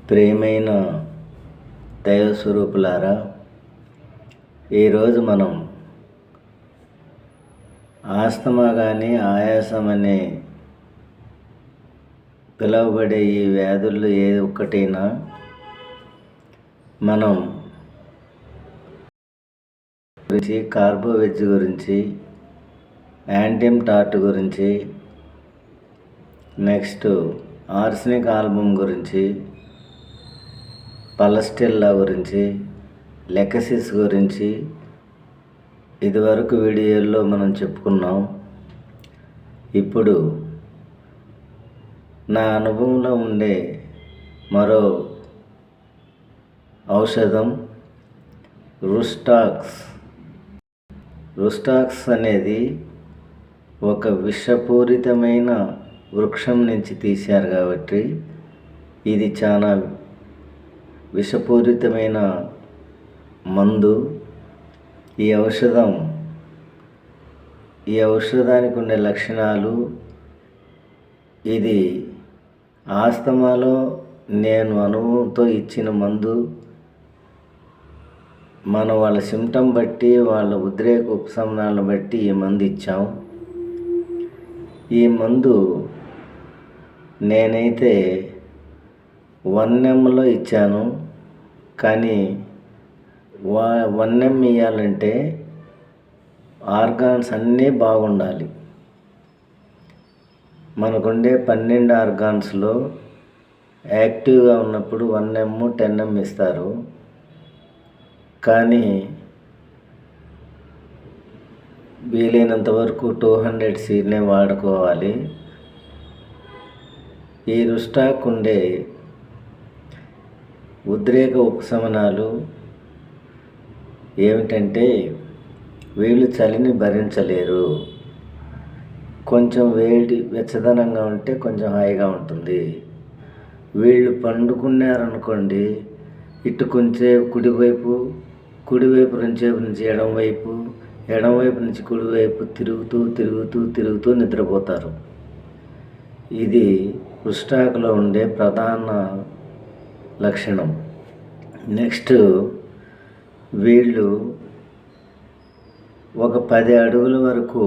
ప్రియమైన దైవస్వరూపులారా, ఈరోజు మనం ఆస్తమా కానీ ఆయాసం అనే పిలువబడే ఈ వ్యాధుల్లో ఏ ఒక్కటైనా మనం గురించి, కార్బోవెజ్ గురించి, యాంటిమ్ టార్ట్ గురించి, నెక్స్ట్ ఆర్సెనిక్ ఆల్బమ్ గురించి, పలస్టెల్లా గురించి, లెకసిస్ గురించి ఇదివరకు వీడియోల్లో మనం చెప్పుకున్నాం. ఇప్పుడు నా అనుభవంలో ఉండే మరో ఔషధం రుస్టాక్స్ అనేది ఒక విషపూరితమైన వృక్షం నుంచి తీశారు కాబట్టి ఇది చాలా విషపూరితమైన మందు. ఈ ఔషధానికి ఉండే లక్షణాలు, ఇది ఆస్తమాలో నేను అనుభవంతో ఇచ్చిన మందు. మనం వాళ్ళ సిమ్టమ్ బట్టి, వాళ్ళ ఉద్రేక ఉపశమనాలను బట్టి ఈ మందు ఇచ్చాం. ఈ మందు నేనైతే 1 ml ఇచ్చాను. కానీ 1 ml ఇవ్వాలంటే ఆర్గాన్స్ అన్నీ బాగుండాలి. మనకుండే 12 ఆర్గాన్స్లో యాక్టివ్గా ఉన్నప్పుడు 1 ml 10 ml ఇస్తారు. కానీ వీలైనంత వరకు 200 cc వాడుకోవాలి. ఈ రుస్టాక్ ఉండే ఉద్రేక ఉపశమనాలు ఏమిటంటే, వీళ్ళు చలిని భరించలేరు. కొంచెం వెచ్చదనంగా ఉంటే కొంచెం హాయిగా ఉంటుంది. వీళ్ళు పండుకున్నారనుకోండి, ఇటు కొంచెం కుడివైపు నుంచి ఎడమవైపు నుంచి కుడివైపు తిరుగుతూ నిద్రపోతారు. ఇది రుస్టాక్లో ఉండే ప్రధాన లక్షణం. నెక్స్ట్, వీళ్ళు ఒక 10 అడుగుల వరకు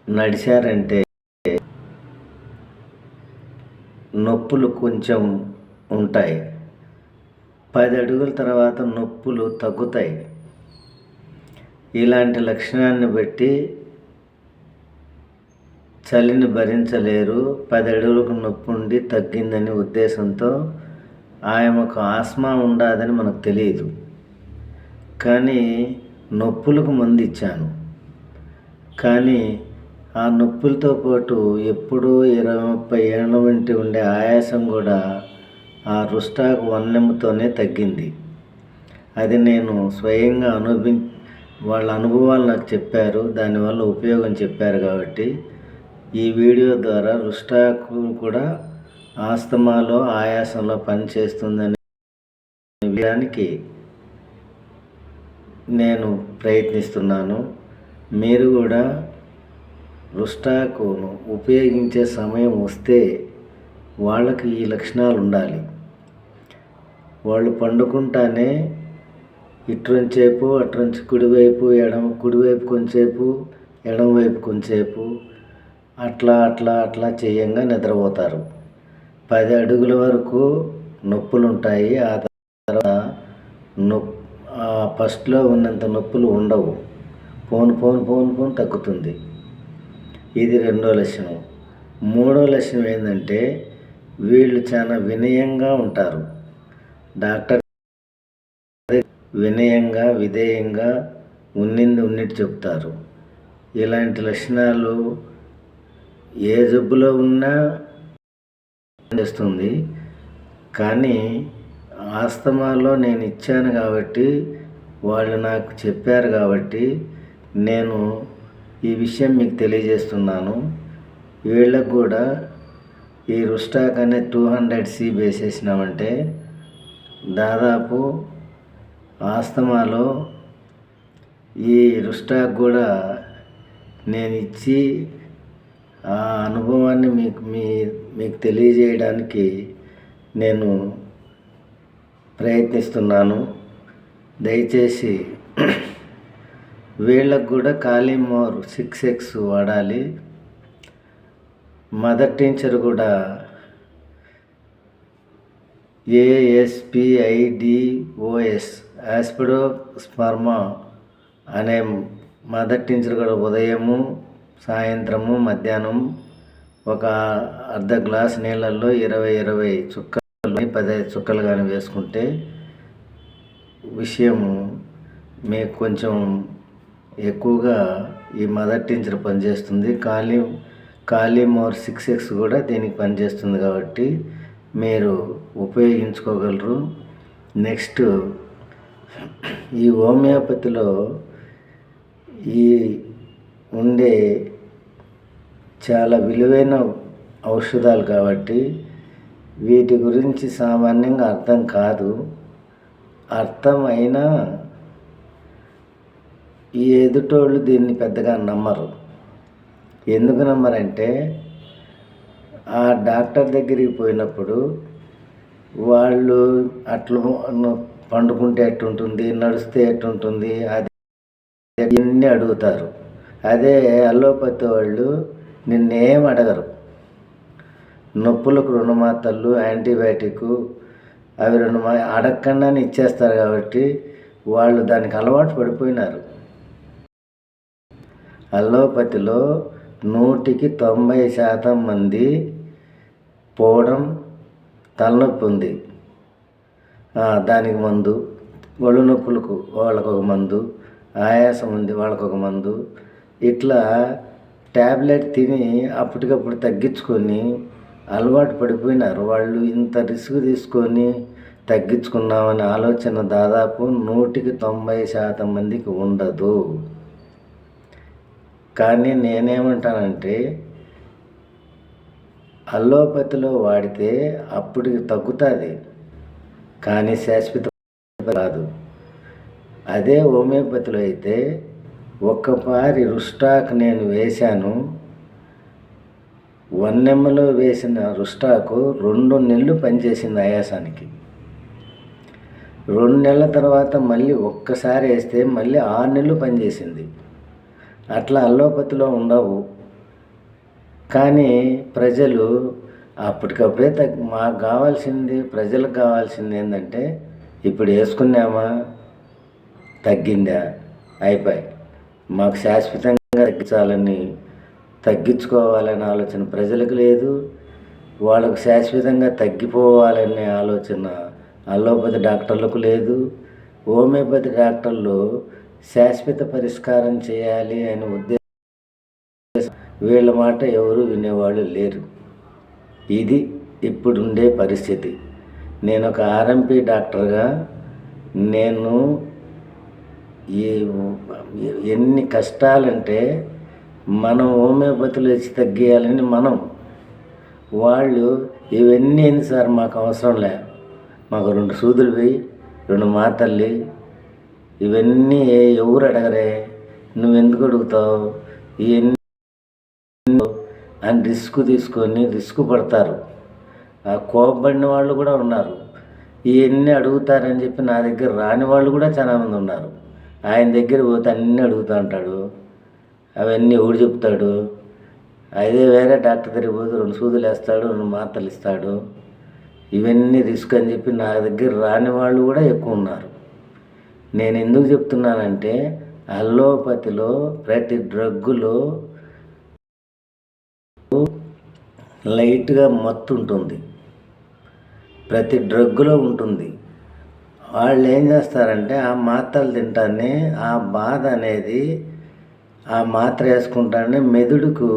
నడిచారంటే నొప్పులు కొంచెం ఉంటాయి. 10 అడుగుల తర్వాత నొప్పులు తగ్గుతాయి. ఇలాంటి లక్షణాన్ని బట్టి చలిని భరించలేరు. 10 అడుగులకు నొప్పి ఉండి తగ్గిందని ఉద్దేశంతో ఆయనకు ఆస్మా ఉండదని మనకు తెలియదు. కానీ నొప్పులకు మందు ఇచ్చాను. కానీ ఆ నొప్పులతో పాటు ఎప్పుడూ 20-30 ఏళ్ళ వంటి ఉండే ఆయాసం కూడా ఆ రుస్టాక్ 1 mlతోనే తగ్గింది. అది నేను స్వయంగా వాళ్ళ అనుభవాలు నాకు చెప్పారు. దానివల్ల ఉపయోగం చెప్పారు కాబట్టి ఈ వీడియో ద్వారా రుస్టాక్ కూడా ఆస్తమాలో, ఆయాసంలో పనిచేస్తుందని దానికి నేను ప్రయత్నిస్తున్నాను. మీరు కూడా రుస్టాక్ను ఉపయోగించే సమయం వస్తే వాళ్ళకి ఈ లక్షణాలు ఉండాలి. వాళ్ళు పండుకుంటానే ఇట్రుంచేపు అట్రుంచి కుడివైపు కొంచెంసేపు ఎడమవైపు కొంచెంసేపు అట్లా చేయంగా నిద్రపోతారు. 10 అడుగుల వరకు నొప్పులు ఉంటాయి. ఆ తర్వాత ఫస్ట్లో ఉన్నంత నొప్పులు ఉండవు. పోను తగ్గుతుంది. ఇది 2వ లక్షణం. 3వ లక్షణం ఏంటంటే, వీళ్ళు చాలా వినయంగా ఉంటారు. డాక్టర్ వినయంగా, విధేయంగా ఉన్నట్టు చెప్తారు. ఇలాంటి లక్షణాలు ఏ జబ్బులో ఉన్నా చేస్తుంది. కానీ ఆస్తమాలో నేను ఇచ్చాను కాబట్టి, వాళ్ళు నాకు చెప్పారు కాబట్టి నేను ఈ విషయం మీకు తెలియజేస్తున్నాను. వీళ్ళకు కూడా ఈ రుస్టాక్ అనే 200 cc వేసేసినామంటే దాదాపు ఆస్తమాలో ఈ రుస్టాక్ కూడా నేను ఇచ్చి ఆ అనుభవాన్ని మీకు తెలియజేయడానికి నేను ప్రయత్నిస్తున్నాను. దయచేసి వీళ్ళకు కూడా కాలిమోర్ 6X వాడాలి. మదర్ టించర్ కూడా ASPIDOS ఆస్పిడోస్పర్మా అనే మదర్ టించర్ కూడా ఉదయము, సాయంత్రము, మధ్యాహ్నం ఒక అర్ధ గ్లాస్ నీళ్ళల్లో 20 చుక్కలు 15 చుక్కలు కానీ వేసుకుంటే విషయము మీకు కొంచెం ఎక్కువగా ఈ మదర్ టించర్ పనిచేస్తుంది. కాలిమోర్ 6X కూడా దీనికి పనిచేస్తుంది కాబట్టి మీరు ఉపయోగించుకోగలరు. నెక్స్ట్, ఈ హోమియోపతిలో ఈ ఉండే చాలా విలువైన ఔషధాలు కాబట్టి వీటి గురించి సామాన్యంగా అర్థం కాదు. అర్థమైనా ఈ ఎదుటోళ్ళు దీన్ని పెద్దగా నమ్మరు. ఎందుకు నమ్మరంటే ఆ డాక్టర్ దగ్గరికి పోయినప్పుడు వాళ్ళు అట్లా పండుకుంటే ఎట్టుంటుంది, నడిస్తే ఎట్టుంటుంది, అది ఇన్ని అడుగుతారు. అదే అలోపతి వాళ్ళు నిన్నేం అడగరు. నొప్పులకు 2 మాత్రలు, యాంటీబయాటిక్ అవి 2 అడగకుండానే ఇచ్చేస్తారు కాబట్టి వాళ్ళు దానికి అలవాటు పడిపోయినారు. అలోపతిలో 100కి 90% మంది పోవడం, తలనొప్పి ఉంది దానికి మందు, ఒళ్ళు నొప్పులకు వాళ్ళకొక మందు, ఆయాసం ఉంది వాళ్ళకొక మందు, ఇట్లా ట్యాబ్లెట్ తిని అప్పటికప్పుడు తగ్గించుకొని అలవాటు పడిపోయినారు. వాళ్ళు ఇంత రిస్క్ తీసుకొని తగ్గించుకున్నామనే ఆలోచన దాదాపు 100కి 90% మందికి ఉండదు. కానీ నేనేమంటానంటే అలోపతిలో వాడితే అప్పటికి తగ్గుతుంది, కానీ శాశ్వత కాదు. అదే హోమియోపతిలో అయితే ఒక్కపారి రుస్టాక్ నేను వేశాను. 1 ml వేసిన రుస్టాకు 2 నెలలు పనిచేసింది ఆయాసానికి. 2 నెలల తర్వాత మళ్ళీ ఒక్కసారి వేస్తే మళ్ళీ 6 నెలలు పనిచేసింది. అట్లా అలోపతిలో ఉండవు. కానీ ప్రజలు అప్పటికప్పుడే మాకు కావాల్సింది, ప్రజలకు కావాల్సింది ఏంటంటే ఇప్పుడు వేసుకున్నామా, తగ్గిందా, అయిపోయి మాకు శాశ్వతంగా తగ్గించాలని, తగ్గించుకోవాలనే ఆలోచన ప్రజలకు లేదు. వాళ్ళకు శాశ్వతంగా తగ్గిపోవాలనే ఆలోచన అలోపతి డాక్టర్లకు లేదు. హోమియోపతి డాక్టర్లు శాశ్వత పరిష్కారం చేయాలి అనే ఉద్దేశం, వీళ్ళ మాట ఎవరు వినేవాళ్ళు లేరు. ఇది ఇప్పుడుండే పరిస్థితి. నేను ఒక RMP డాక్టర్గా నేను ఎన్ని కష్టాలంటే మనం హోమియోపతిలో ఇచ్చి తగ్గేయాలని వాళ్ళు ఇవన్నీ ఏంది సార్ మాకు అవసరం లే, మాకు 2 సూదులు వేయి, 2 మాత్రలు, ఇవన్నీ ఎవరు అడగరే, నువ్వెందుకు అడుగుతావు ఇవన్నీ అని రిస్క్ పడతారు. ఆ కోపబడిన వాళ్ళు కూడా ఉన్నారు. ఇవన్నీ అడుగుతారని చెప్పి నా దగ్గర రాని వాళ్ళు కూడా చాలామంది ఉన్నారు. ఆయన దగ్గర పోతే అన్నీ అడుగుతూ ఉంటాడు, అవన్నీ ఎవడు చెప్తాడు. అదే వేరే డాక్టర్ దగ్గరికి పోతే 2 సూదులు వేస్తాడు, 2 మాత్రలు ఇస్తాడు. ఇవన్నీ రిస్క్ అని చెప్పి నా దగ్గర రాని వాళ్ళు కూడా ఎక్కువ ఉన్నారు. నేను ఎందుకు చెప్తున్నానంటే అలోపతిలో ప్రతి డ్రగ్గులో లైట్గా మత్తు ఉంటుంది, ప్రతి డ్రగ్గులో ఉంటుంది. వాళ్ళు ఏం చేస్తారంటే ఆ మాత్రలు తింటానే ఆ బాధ అనేది ఆ మాత్ర వేసుకుంటానే మెదడుకు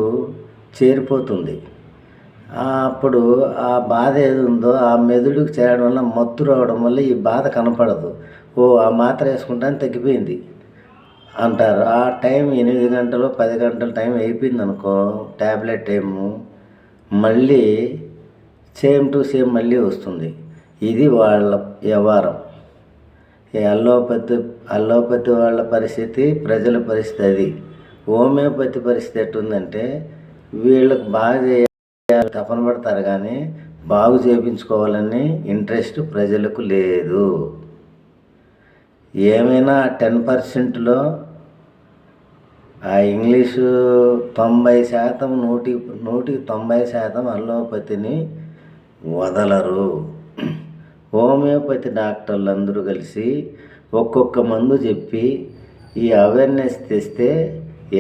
చేరిపోతుంది. అప్పుడు ఆ బాధ ఏది ఉందో ఆ మెదడుకు చేరడం వల్ల, మత్తు రావడం వల్ల ఈ బాధ కనపడదు. ఆ మాత్ర వేసుకుంటానే తగ్గిపోయింది అంటారు. ఆ టైం 8 గంటలు 10 గంటల టైం అయిపోయింది అనుకో, ట్యాబ్లెట్ టైము, మళ్ళీ సేమ్ టు సేమ్ మళ్ళీ వస్తుంది. ఇది వాళ్ళ వ్యవహారం. ఈ అలోపతి వాళ్ళ పరిస్థితి, ప్రజల పరిస్థితి అది. హోమియోపతి పరిస్థితి ఎట్టుందంటే వీళ్ళకి బాగా చేయాలి తపన పడతారు, కానీ బాగు చేయించుకోవాలని ఇంట్రెస్ట్ ప్రజలకు లేదు. ఏమైనా 10%లో ఆ ఇంగ్లీషు 90%, 100% అల్లోపతిని వదలరు. హోమియోపతి డాక్టర్లు అందరూ కలిసి ఒక్కొక్క మందు చెప్పి ఈ అవేర్నెస్ తెస్తే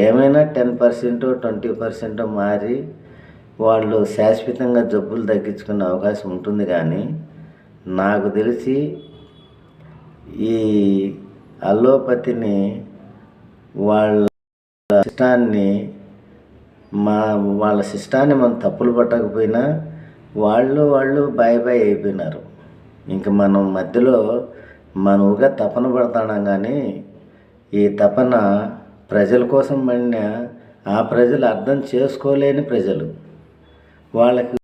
ఏమైనా 10%, 20% మారి వాళ్ళు శాశ్వతంగా జబ్బులు తగ్గించుకునే అవకాశం ఉంటుంది. కానీ నాకు తెలిసి ఈ అల్లోపతిని వాళ్ళ సిస్టాన్ని మనం తప్పులు పట్టకపోయినా వాళ్ళు బాయ్ అయిపోయినారు. ఇంక మనం మధ్యలో మనవుగా తపన పడతాం. కానీ ఈ తపన ప్రజల కోసం పడిన ఆ ప్రజలు అర్థం చేసుకోలేని ప్రజలు. వాళ్ళకి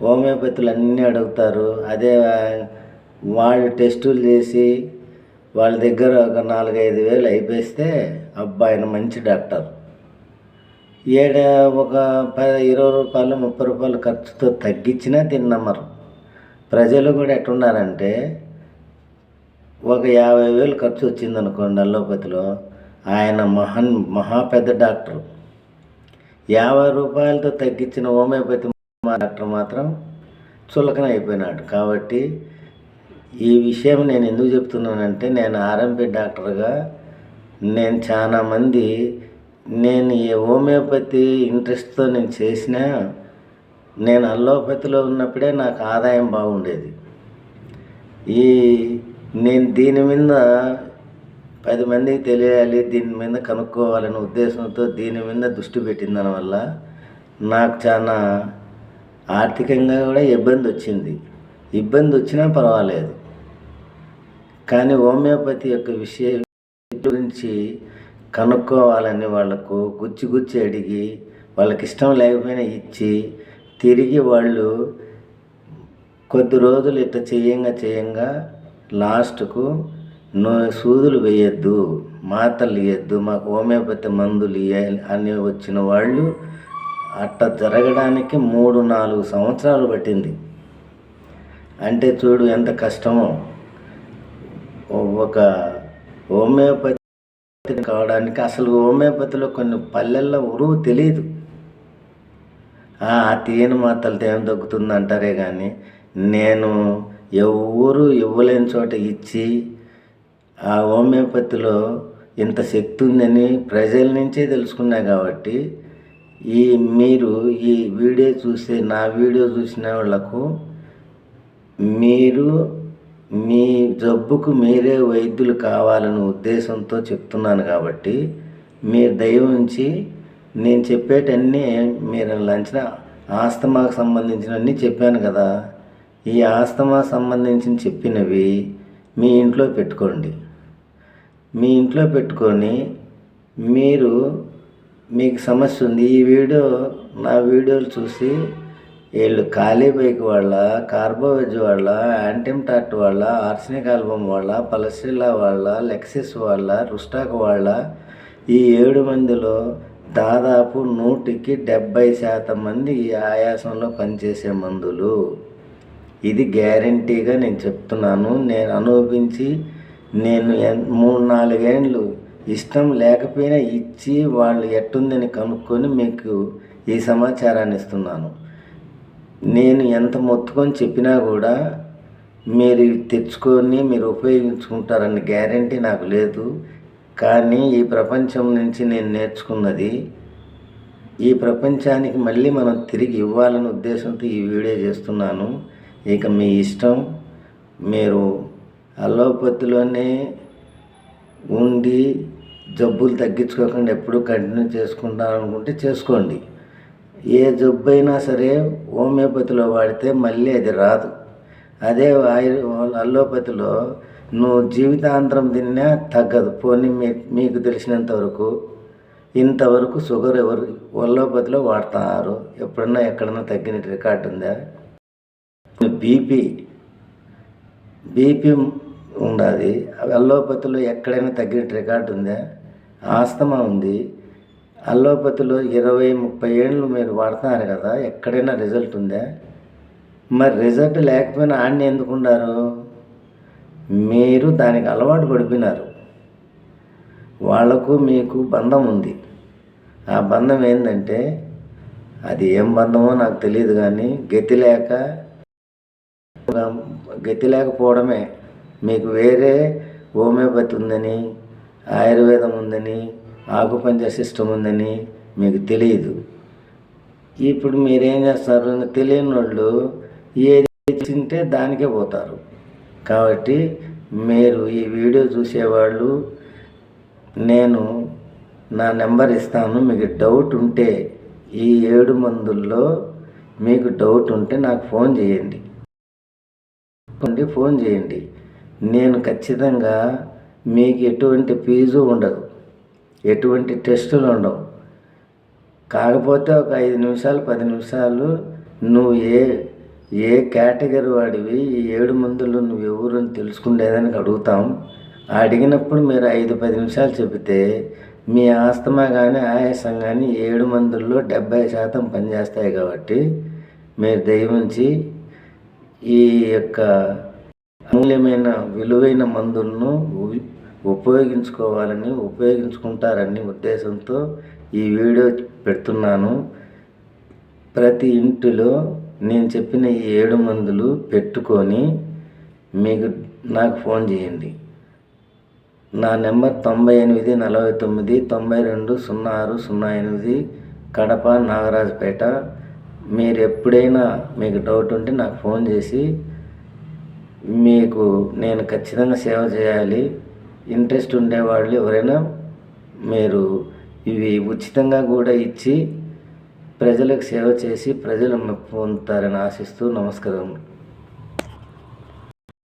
హోమియోపతులు అన్నీ అడుగుతారు. అదే వాళ్ళు టెస్టులు చేసి వాళ్ళ దగ్గర ఒక 4-5 వేలు అయిపోయిస్తే ఆయన మంచి డాక్టర్. ఒక 20 రూపాయలు 30 రూపాయలు ఖర్చుతో తగ్గించినా తిన్నమ్మరు. ప్రజలు కూడా ఎట్టున్నారంటే ఒక 50,000 ఖర్చు వచ్చిందనుకోండి అల్లోపతిలో, ఆయన మహా పెద్ద డాక్టరు. 50 రూపాయలతో తగ్గించిన హోమియోపతి డాక్టర్ మాత్రం చులకన అయిపోయినాడు. కాబట్టి ఈ విషయం నేను ఎందుకు చెప్తున్నానంటే, నేను ఆర్ఎంపీ డాక్టర్గా నేను చాలామంది ఈ హోమియోపతి ఇంట్రెస్ట్తో నేను చేసినా, నేను అల్లోపతిలో ఉన్నప్పుడే నాకు ఆదాయం బాగుండేది. నేను దీని మీద 10 మందికి తెలియాలి, దీని మీద కనుక్కోవాలనే ఉద్దేశంతో దీని మీద దృష్టి పెట్టిన దానివల్ల నాకు చాలా ఆర్థికంగా కూడా ఇబ్బంది వచ్చింది. ఇబ్బంది వచ్చినా పర్వాలేదు, కానీ హోమియోపతి యొక్క విషయం గురించి కనుక్కోవాలని వాళ్ళకు గుచ్చి అడిగి, వాళ్ళకి ఇష్టం లేకపోయినా ఇచ్చి, తిరిగి వాళ్ళు కొద్ది రోజులు ఇట్లా చేయంగా లాస్ట్కు సూదులు వేయద్దు, మాత్రలు ఇవ్వద్దు, మాకు హోమియోపతి మందులు ఇవ్వాలి అని వచ్చిన వాళ్ళు అట్లా జరగడానికి 3-4 సంవత్సరాలు పట్టింది. అంటే చూడు ఎంత కష్టమో. ఒక హోమియోపతి కావడానికి అసలు హోమియోపతిలో కొన్ని పల్లెల్లో ఉరువు తెలియదు. తీయని మాత్రలతో ఏం తగ్గుతుంది అంటారే కానీ, నేను ఎవరు ఇవ్వలేని చోట ఇచ్చి ఆ హోమియోపతిలో ఇంత శక్తి ఉందని ప్రజల నుంచే తెలుసుకున్నా. కాబట్టి మీరు ఈ వీడియో చూసే నా వీడియో చూసిన వాళ్ళకు మీరు మీ జబ్బుకు మీరే వైద్యులు కావాలనే ఉద్దేశంతో చెప్తున్నాను. కాబట్టి మీరు దయ ఉంచి నేను చెప్పేటన్నీ మీరు లంచిన ఆస్తమాకు సంబంధించినవన్నీ చెప్పాను కదా, ఈ ఆస్తమా సంబంధించిన చెప్పినవి మీ ఇంట్లో పెట్టుకోండి. మీ ఇంట్లో పెట్టుకొని మీకు సమస్య ఉంది, ఈ నా వీడియోలు చూసి వీళ్ళు కాలీబైక్ వాళ్ళ, కార్బోవెజ్ వాళ్ళ, యాంటిమ్టాట్ వాళ్ళ, ఆర్సెనిక్ ఆల్బమ్ వాళ్ళ, పలస్ట్రిలా వాళ్ళ, లెక్సిస్ వాళ్ళ, రుస్టాక్ వాళ్ళ, ఈ 7 మందిలో దాదాపు 100కి 70% మంది ఈ ఆయాసంలో పనిచేసే మందులు. ఇది గ్యారంటీగా నేను చెప్తున్నాను. నేను అనుభవించి నేను 3-4 ఏళ్ళు ఇష్టం లేకపోయినా ఇచ్చి వాళ్ళు ఎట్టుందని కనుక్కొని మీకు ఈ సమాచారాన్ని ఇస్తున్నాను. నేను ఎంత మొత్తుకొని చెప్పినా కూడా మీరు తెచ్చుకొని మీరు ఉపయోగించుకుంటారని గ్యారంటీ నాకు లేదు. కానీ ఈ ప్రపంచం నుంచి నేను నేర్చుకున్నది ఈ ప్రపంచానికి మళ్ళీ మనం తిరిగి ఇవ్వాలనే ఉద్దేశంతో ఈ వీడియో చేస్తున్నాను. ఇక మీ ఇష్టం, మీరు అల్లోపతిలోనే ఉండి జబ్బులు తగ్గించుకోకుండా ఎప్పుడూ కంటిన్యూ చేసుకుంటారనుకుంటే చేసుకోండి. ఏ జబ్బు అయినా సరే హోమియోపతిలో వాడితే మళ్ళీ అది రాదు. అదే అల్లోపతిలో నువ్వు జీవితాంతరం తిన్నా తగ్గదు. పోనీ మీకు తెలిసినంత వరకు ఇంతవరకు షుగర్ అల్లోపతిలో వాడుతున్నారు. ఎప్పుడన్నా ఎక్కడన్నా తగ్గిన రికార్డు ఉందా? బీపీ ఉండాలి. అల్లోపతిలో ఎక్కడైనా తగ్గిన రికార్డు ఉందా? ఆస్తమా ఉంది. అల్లోపతిలో 20-30 ఏళ్ళు మీరు వాడుతున్నారు కదా, ఎక్కడైనా రిజల్ట్ ఉందా? మరి రిజల్ట్ లేకపోయినా ఆడిని ఎందుకు ఉండారు? మీరు దానికి అలవాటు పడిపోయినారు. వాళ్లకు మీకు బంధం ఉంది. ఆ బంధం ఏంటంటే, అది ఏం బంధమో నాకు తెలియదు, కానీ గతి లేకపోవడమే. మీకు వేరే హోమియోపతి ఉందని, ఆయుర్వేదం ఉందని, ఆకుపంచర్ సిస్టమ్ ఉందని మీకు తెలియదు. ఇప్పుడు మీరేం చేస్తారు? తెలియని వాళ్ళు ఏది తింటే దానికే పోతారు. కాబట్టి మీరు ఈ వీడియో చూసేవాళ్ళు, నేను నా నెంబర్ ఇస్తాను. మీకు డౌట్ ఉంటే, ఈ 7 మందుల్లో మీకు డౌట్ ఉంటే నాకు ఫోన్ చేయండి. నేను ఖచ్చితంగా మీకు ఎటువంటి ఫీజు ఉండదు, ఎటువంటి టెస్టులు ఉండవు. కాకపోతే ఒక 5 నిమిషాలు 10 నిమిషాలు నువ్వు ఏ కేటగిరీ వాడివి, ఈ 7 మందులు నువ్వు ఎవరు అని తెలుసుకునేదానికి అడుగుతాం. అడిగినప్పుడు మీరు 5-10 నిమిషాలు చెబితే మీ ఆస్తమా కానీ ఆయాసం కానీ 7 మందుల్లో 70% పనిచేస్తాయి. కాబట్టి మీరు దయవుంచి ఈ యొక్క అమూల్యమైన విలువైన మందులను ఉపయోగించుకుంటారని ఉద్దేశంతో ఈ వీడియో పెడుతున్నాను. ప్రతి ఇంటిలో నేను చెప్పిన ఈ 7 మందులు పెట్టుకొని నాకు ఫోన్ చేయండి. నా నెంబర్ 9849920608, కడప, నాగరాజపేట. మీరు ఎప్పుడైనా మీకు డౌట్ ఉంటే నాకు ఫోన్ చేసి, మీకు నేను ఖచ్చితంగా సేవ చేయాలి. ఇంట్రెస్ట్ ఉండేవాళ్ళు ఎవరైనా మీరు ఇవి ఉచితంగా కూడా ఇచ్చి ప్రజలకు సేవ చేసి ప్రజలు మెప్పు పొందుతారని ఆశిస్తూ నమస్కారం.